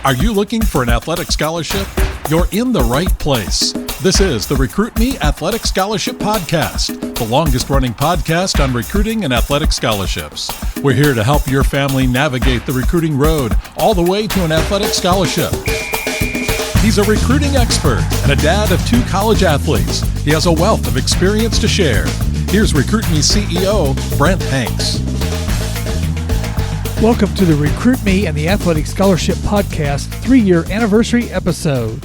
Are you looking for an athletic scholarship? You're in the right place. This is the Recruit Me Athletic Scholarship Podcast, the longest-running podcast on recruiting and athletic scholarships. We're here to help your family navigate the recruiting road all the way to an athletic scholarship. He's a recruiting expert and a dad of 2 college athletes. He has a wealth of experience to share. Here's Recruit Me CEO, Brent Hanks. Welcome to the Recruit Me and the Athletic Scholarship Podcast 3-year anniversary episode.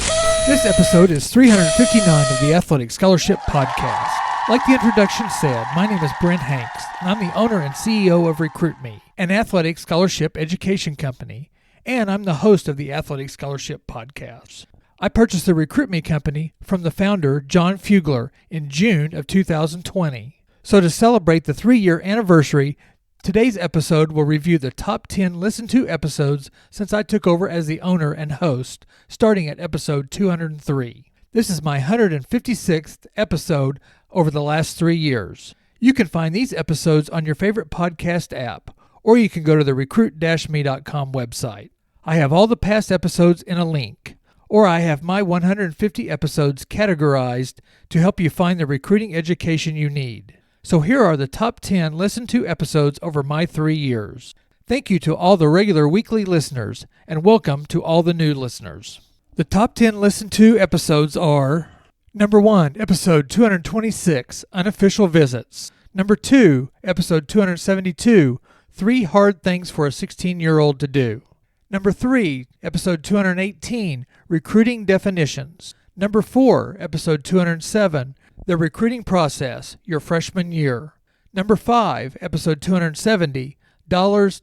This episode is 359 of the Athletic Scholarship Podcast. Like the introduction said, my name is Brent Hanks, and I'm the owner and CEO of Recruit Me, an athletic scholarship education company, and I'm the host of the Athletic Scholarship Podcast. I purchased the Recruit Me company from the founder, Jon Fuglar, in June of 2020. So to celebrate the 3-year anniversary, today's episode will review the top 10 listened to episodes since I took over as the owner and host, starting at episode 203. This is my 156th episode over the last 3 years. You can find these episodes on your favorite podcast app, or you can go to the recruit-me.com website. I have all the past episodes in a link, or I have my 150 episodes categorized to help you find the recruiting education you need. So here are the top 10 listened to episodes over my 3 years. Thank you to all the regular weekly listeners, and welcome to all the new listeners. The top 10 listened to episodes are: Number 1, episode 226, Unofficial Visits. Number 2, episode 272, 3 Hard Things for a 16-year-old to Do. Number 3, episode 218, Recruiting Definitions. Number 4, episode 207, The Recruiting Process, Your Freshman Year. Number 5, episode 270, Dollars.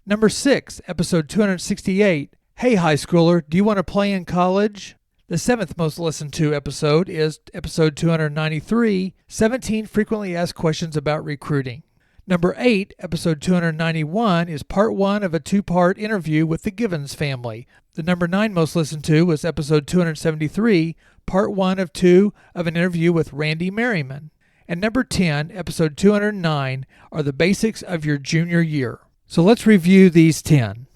Number 6, episode 268, Hey High Schooler, do you want to play in college? The 7th most listened to episode is episode 293, 17 Frequently Asked Questions About Recruiting. Number 8, episode 291, is part 1 of a 2-part interview with the Givens family. The number 9 most listened to was episode 273, part 1 of 2 of an interview with Randy Merriman. And number 10, episode 209, are the basics of your junior year. So let's review these 10.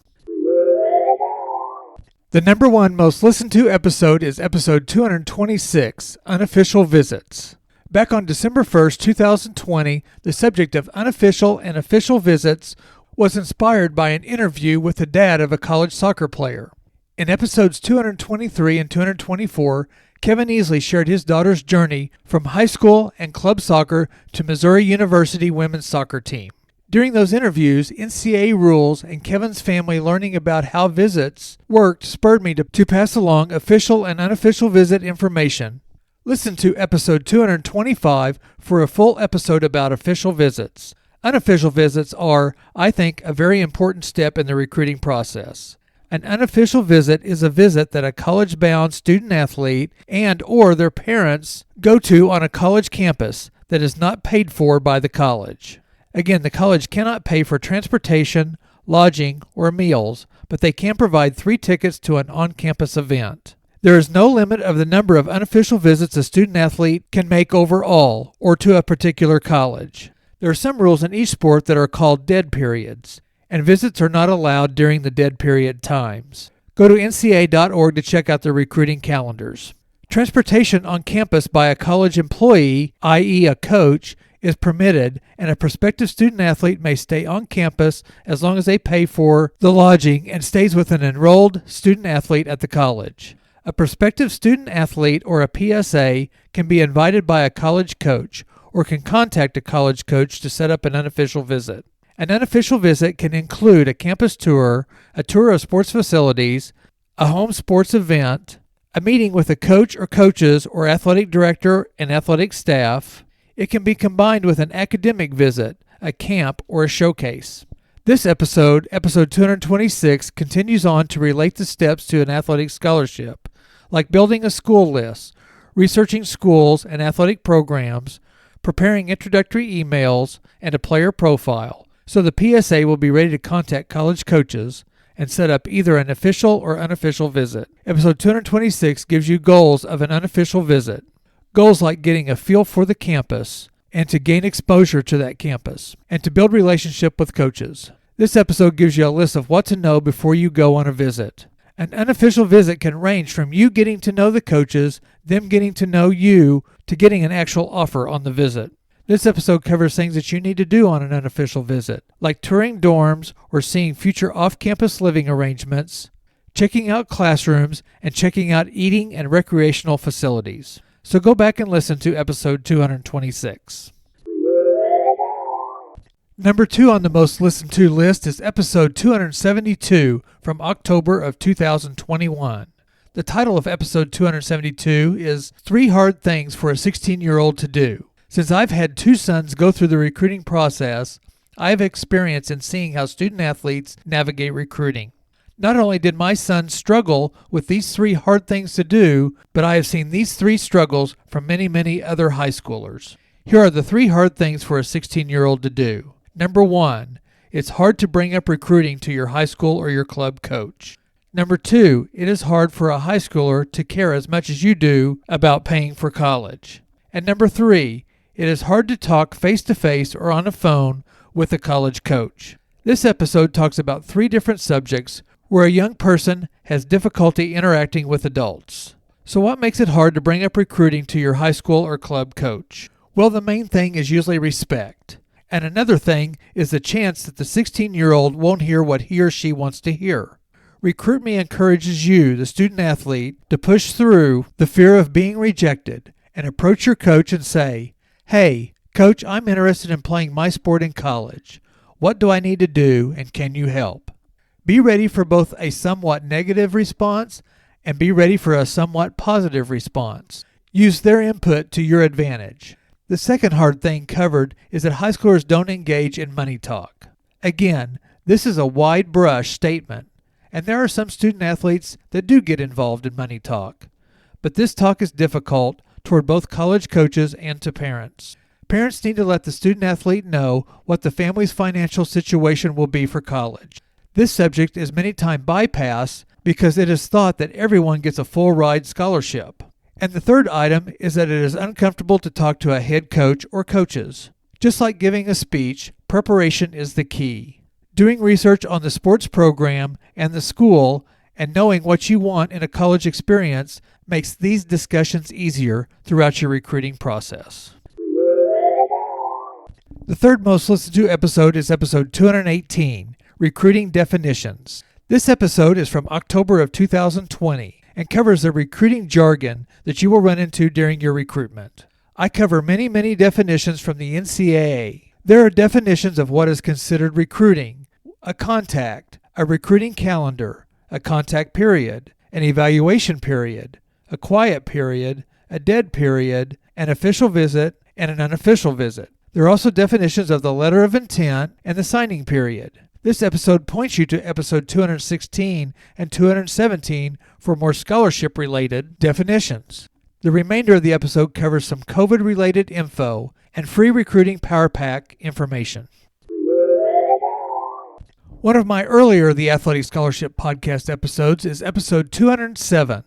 The number 1 most listened to episode is episode 226, Unofficial Visits. Back on December 1st, 2020, the subject of unofficial and official visits was inspired by an interview with the dad of a college soccer player. In episodes 223 and 224, Kevin Easley shared his daughter's journey from high school and club soccer to Missouri University women's soccer team. During those interviews, NCAA rules and Kevin's family learning about how visits worked spurred me to pass along official and unofficial visit information. Listen to episode 225 for a full episode about official visits. Unofficial visits are, I think, a very important step in the recruiting process. An unofficial visit is a visit that a college-bound student-athlete and or their parents go to on a college campus that is not paid for by the college. Again, the college cannot pay for transportation, lodging, or meals, but they can provide 3 tickets to an on-campus event. There is no limit of the number of unofficial visits a student-athlete can make overall or to a particular college. There are some rules in each sport that are called dead periods, and visits are not allowed during the dead period times. Go to ncaa.org to check out the recruiting calendars. Transportation on campus by a college employee, i.e. a coach, is permitted, and a prospective student-athlete may stay on campus as long as they pay for the lodging and stays with an enrolled student-athlete at the college. A prospective student-athlete or a PSA can be invited by a college coach or can contact a college coach to set up an unofficial visit. An unofficial visit can include a campus tour, a tour of sports facilities, a home sports event, a meeting with a coach or coaches or athletic director and athletic staff. It can be combined with an academic visit, a camp, or a showcase. This episode, episode 226, continues on to relate the steps to an athletic scholarship, like building a school list, researching schools and athletic programs, preparing introductory emails, and a player profile. So the PSA will be ready to contact college coaches and set up either an official or unofficial visit. Episode 226 gives you goals of an unofficial visit. Goals like getting a feel for the campus and to gain exposure to that campus and to build relationship with coaches. This episode gives you a list of what to know before you go on a visit. An unofficial visit can range from you getting to know the coaches, them getting to know you, to getting an actual offer on the visit. This episode covers things that you need to do on an unofficial visit, like touring dorms or seeing future off-campus living arrangements, checking out classrooms, and checking out eating and recreational facilities. So go back and listen to episode 226. Number 2 on the most listened to list is episode 272 from October of 2021. The title of episode 272 is 3 Hard Things for a 16-Year-Old to Do. Since I've had 2 sons go through the recruiting process, I have experience in seeing how student athletes navigate recruiting. Not only did my son struggle with these 3 hard things to do, but I have seen these 3 struggles from many, many other high schoolers. Here are the 3 hard things for a 16-year-old to do. Number 1, it's hard to bring up recruiting to your high school or your club coach. Number 2, it is hard for a high schooler to care as much as you do about paying for college. And number 3, it is hard to talk face-to-face or on a phone with a college coach. This episode talks about 3 different subjects where a young person has difficulty interacting with adults. So what makes it hard to bring up recruiting to your high school or club coach? Well, the main thing is usually respect. And another thing is the chance that the 16-year-old won't hear what he or she wants to hear. Recruit Me encourages you, the student athlete, to push through the fear of being rejected and approach your coach and say, "Hey, coach, I'm interested in playing my sport in college. What do I need to do, and can you help?" Be ready for both a somewhat negative response and be ready for a somewhat positive response. Use their input to your advantage. The second hard thing covered is that high schoolers don't engage in money talk. Again, this is a wide brush statement, and there are some student athletes that do get involved in money talk. But this talk is difficult toward both college coaches and to parents. Parents need to let the student athlete know what the family's financial situation will be for college. This subject is many times bypassed because it is thought that everyone gets a full ride scholarship. And the third item is that it is uncomfortable to talk to a head coach or coaches. Just like giving a speech, preparation is the key. Doing research on the sports program and the school and knowing what you want in a college experience makes these discussions easier throughout your recruiting process. The third most listened to episode is episode 218, Recruiting Definitions. This episode is from October of 2020 and covers the recruiting jargon that you will run into during your recruitment. I cover many definitions from the NCAA. There are definitions of what is considered recruiting: a contact, a recruiting calendar, a contact period, an evaluation period, a quiet period, a dead period, an official visit, and an unofficial visit. There are also definitions of the letter of intent and the signing period. This episode points you to episode 216 and 217 for more scholarship-related definitions. The remainder of the episode covers some COVID-related info and free recruiting power pack information. One of my earlier The Athletic Scholarship podcast episodes is episode 207,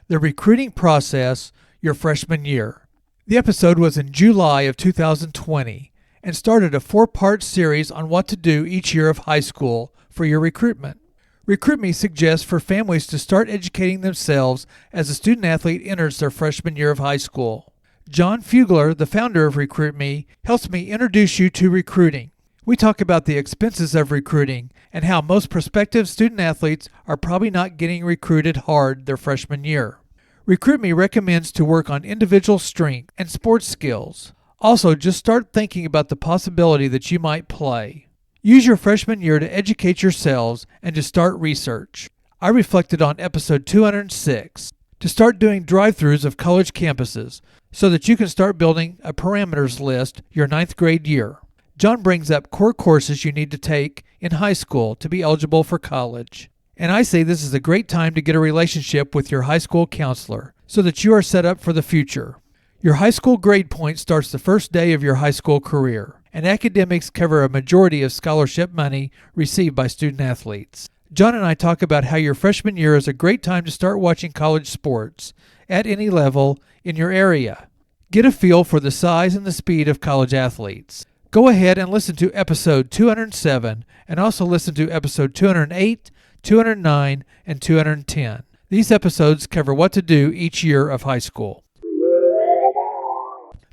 The Recruiting Process Your Freshman Year. The episode was in July of 2020 and started a 4-part series on what to do each year of high school for your recruitment. Recruit Me suggests for families to start educating themselves as a student athlete enters their freshman year of high school. Jon Fuglar, the founder of Recruit Me, helps me introduce you to recruiting. We talk about the expenses of recruiting and how most prospective student athletes are probably not getting recruited hard their freshman year. Recruit Me recommends to work on individual strength and sports skills. Also, just start thinking about the possibility that you might play. Use your freshman year to educate yourselves and to start research. I reflected on episode 206 to start doing drive-thrus of college campuses so that you can start building a parameters list your 9th grade year. Jon brings up core courses you need to take in high school to be eligible for college. And I say this is a great time to get a relationship with your high school counselor so that you are set up for the future. Your high school grade point starts the first day of your high school career, and academics cover a majority of scholarship money received by student athletes. Jon and I talk about how your freshman year is a great time to start watching college sports at any level in your area. Get a feel for the size and the speed of college athletes. Go ahead and listen to episode 207 and also listen to episode 208, 209, and 210. These episodes cover what to do each year of high school.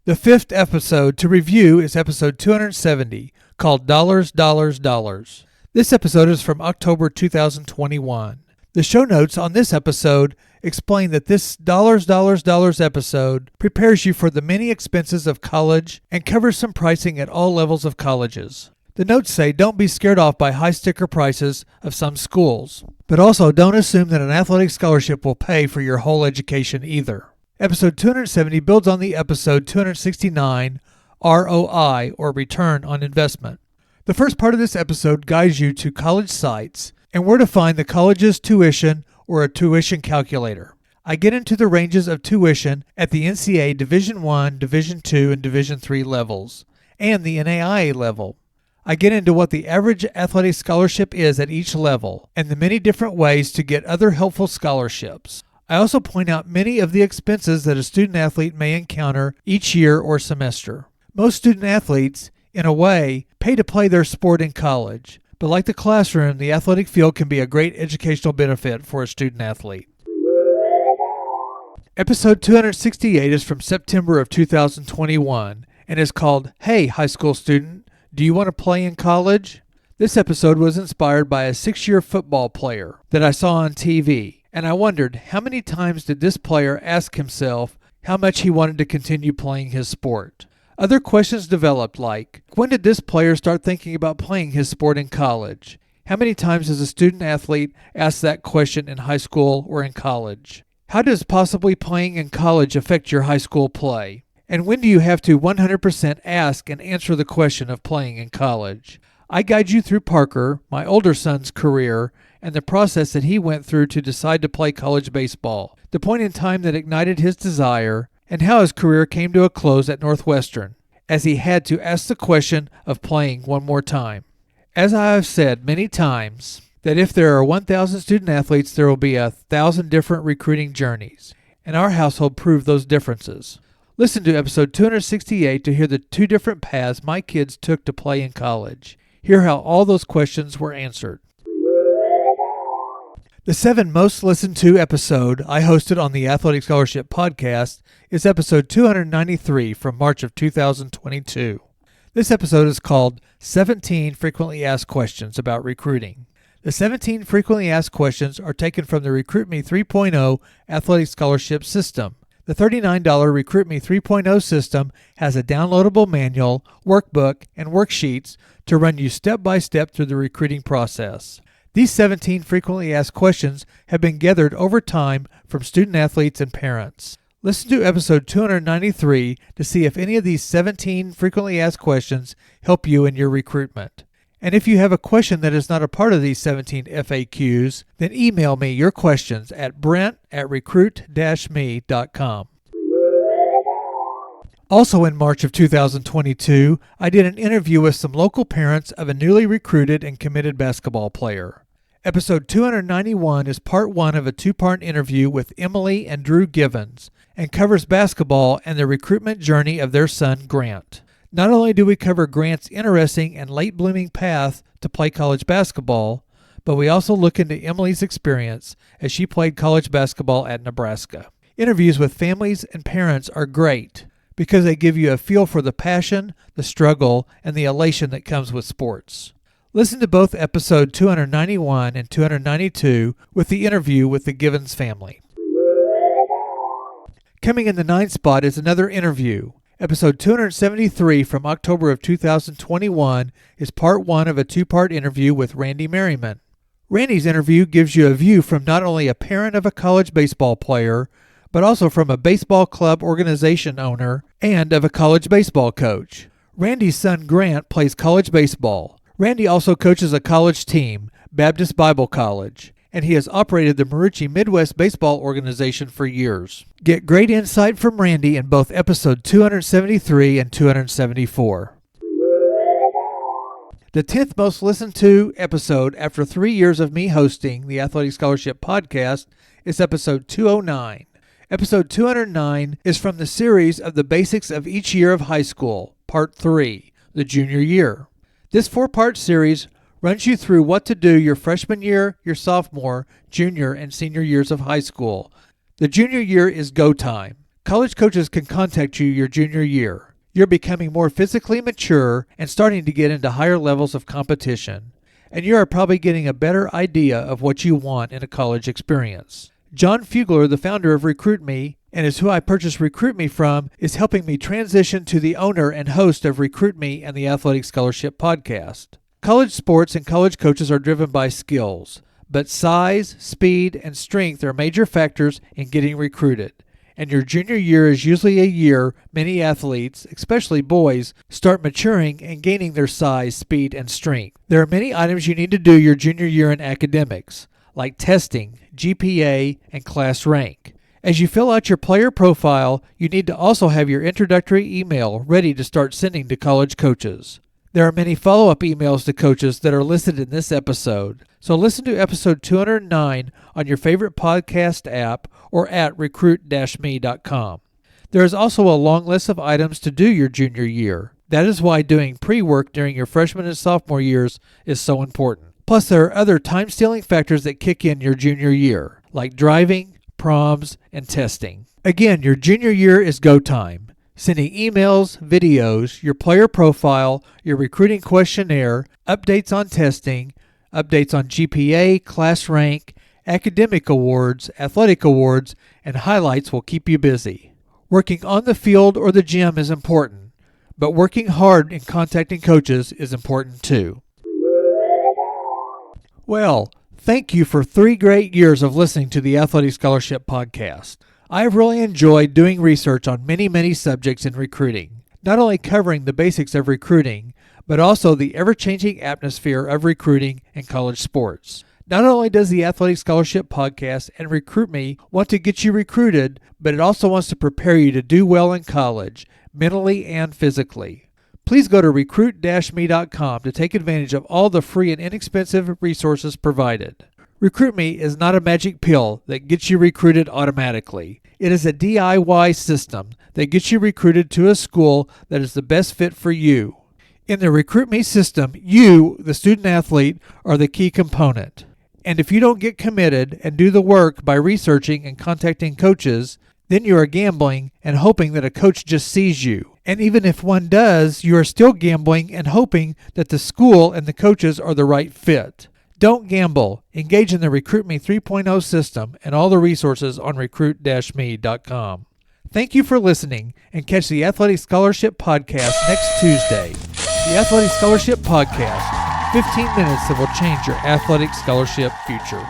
The fifth episode to review is episode 270, called Dollars, Dollars, Dollars. This episode is from October 2021. The show notes on this episode explain that this Dollars, Dollars, Dollars episode prepares you for the many expenses of college and covers some pricing at all levels of colleges. The notes say don't be scared off by high sticker prices of some schools, but also don't assume that an athletic scholarship will pay for your whole education either. Episode 270 builds on the episode 269, ROI, or Return on Investment. The first part of this episode guides you to college sites and where to find the college's tuition or a tuition calculator. I get into the ranges of tuition at the NCAA Division I, Division II, and Division III levels, and the NAIA level. I get into what the average athletic scholarship is at each level, and the many different ways to get other helpful scholarships. I also point out many of the expenses that a student athlete may encounter each year or semester. Most student athletes, in a way, pay to play their sport in college, but like the classroom, the athletic field can be a great educational benefit for a student athlete. Episode 268 is from September of 2021 and is called, Hey, High School Student, do you want to play in college? This episode was inspired by a 6-year football player that I saw on TV, and I wondered how many times did this player ask himself how much he wanted to continue playing his sport. Other questions developed like, when did this player start thinking about playing his sport in college? How many times does a student athlete ask that question in high school or in college? How does possibly playing in college affect your high school play? And when do you have to 100% ask and answer the question of playing in college? I guide you through Parker, my older son's career, and the process that he went through to decide to play college baseball, the point in time that ignited his desire, and how his career came to a close at Northwestern, as he had to ask the question of playing one more time. As I have said many times, that if there are 1,000 student athletes, there will be 1,000 different recruiting journeys, and our household proved those differences. Listen to episode 268 to hear the 2 different paths my kids took to play in college. Hear how all those questions were answered. The 7 most listened to episode I hosted on the Athletic Scholarship Podcast is episode 293 from March of 2022. This episode is called 17 Frequently Asked Questions About Recruiting. The 17 frequently asked questions are taken from the Recruit Me 3.0 Athletic Scholarship System. The $39 Recruit Me 3.0 system has a downloadable manual, workbook, and worksheets to run you step by step through the recruiting process. These 17 frequently asked questions have been gathered over time from student athletes and parents. Listen to episode 293 to see if any of these 17 frequently asked questions help you in your recruitment. And if you have a question that is not a part of these 17 FAQs, then email me your questions at brent@recruit-me.com. Also in March of 2022, I did an interview with some local parents of a newly recruited and committed basketball player. Episode 291 is part 1 of a 2-part interview with Emily and Drew Givens and covers basketball and the recruitment journey of their son, Grant. Not only do we cover Grant's interesting and late-blooming path to play college basketball, but we also look into Emily's experience as she played college basketball at Nebraska. Interviews with families and parents are great because they give you a feel for the passion, the struggle, and the elation that comes with sports. Listen to both episode 291 and 292 with the interview with the Givens family. Coming in the 9th spot is another interview. Episode 273 from October of 2021 is part 1 of a 2-part interview with Randy Merriman. Randy's interview gives you a view from not only a parent of a college baseball player, but also from a baseball club organization owner and of a college baseball coach. Randy's son Grant plays college baseball. Randy also coaches a college team, Baptist Bible College, and he has operated the Marucci Midwest Baseball Organization for years. Get great insight from Randy in both episode 273 and 274. The 10th most listened to episode after 3 years of me hosting the Athletic Scholarship Podcast is episode 209. Episode 209 is from the series of the basics of each year of high school, part 3, the junior year. This 4-part series runs you through what to do your freshman year, your sophomore, junior, and senior years of high school. The junior year is go time. College coaches can contact you your junior year. You're becoming more physically mature and starting to get into higher levels of competition. And you are probably getting a better idea of what you want in a college experience. Jon Fuglar, the founder of RecruitMe, and is who I purchased RecruitMe from, is helping me transition to the owner and host of RecruitMe and the Athletic Scholarship Podcast. College sports and college coaches are driven by skills, but size, speed, and strength are major factors in getting recruited. And your junior year is usually a year many athletes, especially boys, start maturing and gaining their size, speed, and strength. There are many items you need to do your junior year in academics, like testing, GPA, and class rank. As you fill out your player profile, you need to also have your introductory email ready to start sending to college coaches. There are many follow-up emails to coaches that are listed in this episode, so listen to episode 209 on your favorite podcast app or at recruit-me.com. There is also a long list of items to do your junior year. That is why doing pre-work during your freshman and sophomore years is so important. Plus, there are other time-stealing factors that kick in your junior year, like driving, proms, and testing. Again, your junior year is go time. Sending emails, videos, your player profile, your recruiting questionnaire, updates on testing, updates on GPA, class rank, academic awards, athletic awards, and highlights will keep you busy. Working on the field or the gym is important, but working hard in contacting coaches is important too. Well, thank you for 3 great years of listening to the Athletic Scholarship Podcast. I have really enjoyed doing research on many subjects in recruiting, not only covering the basics of recruiting, but also the ever-changing atmosphere of recruiting in college sports. Not only does the Athletic Scholarship Podcast and RecruitMe want to get you recruited, but it also wants to prepare you to do well in college, mentally and physically. Please go to recruit-me.com to take advantage of all the free and inexpensive resources provided. RecruitMe is not a magic pill that gets you recruited automatically. It is a DIY system that gets you recruited to a school that is the best fit for you. In the RecruitMe system, you, the student athlete, are the key component. And if you don't get committed and do the work by researching and contacting coaches, then you are gambling and hoping that a coach just sees you. And even if one does, you are still gambling and hoping that the school and the coaches are the right fit. Don't gamble. Engage in the RecruitMe 3.0 system and all the resources on recruit-me.com. Thank you for listening, and catch the Athletic Scholarship Podcast next Tuesday. The Athletic Scholarship Podcast, 15 minutes that will change your athletic scholarship future.